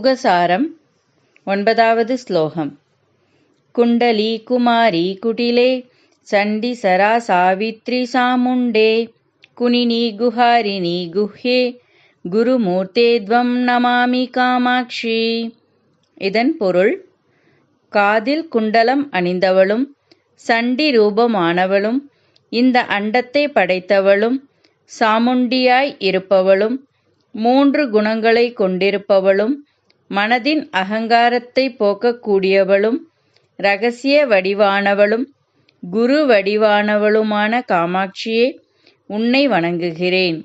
யோகசாரம் 9வது ஸ்லோகம். குண்டலி குமாரி குட்டிலே சண்டி சரா சாவித்ரி சாமுண்டே குனினி குஹாரிணி குஹ்யே குருமூர்த்தே த்வம் நமாமி காமாக்ஷி. இதன் பொருள்: காதில் குண்டலம் அணிந்தவளும் சண்டி ரூபமானவளும் இந்த அண்டத்தை படைத்தவளும் சாமுண்டியாய் இருப்பவளும் 3 குணங்களை கொண்டிருப்பவளும் மனதின் அகங்காரத்தை போக்கக்கூடியவளும் இரகசிய வடிவானவளும் குரு வடிவானவளுமான காமாட்சியே, உன்னை வணங்குகிறேன்.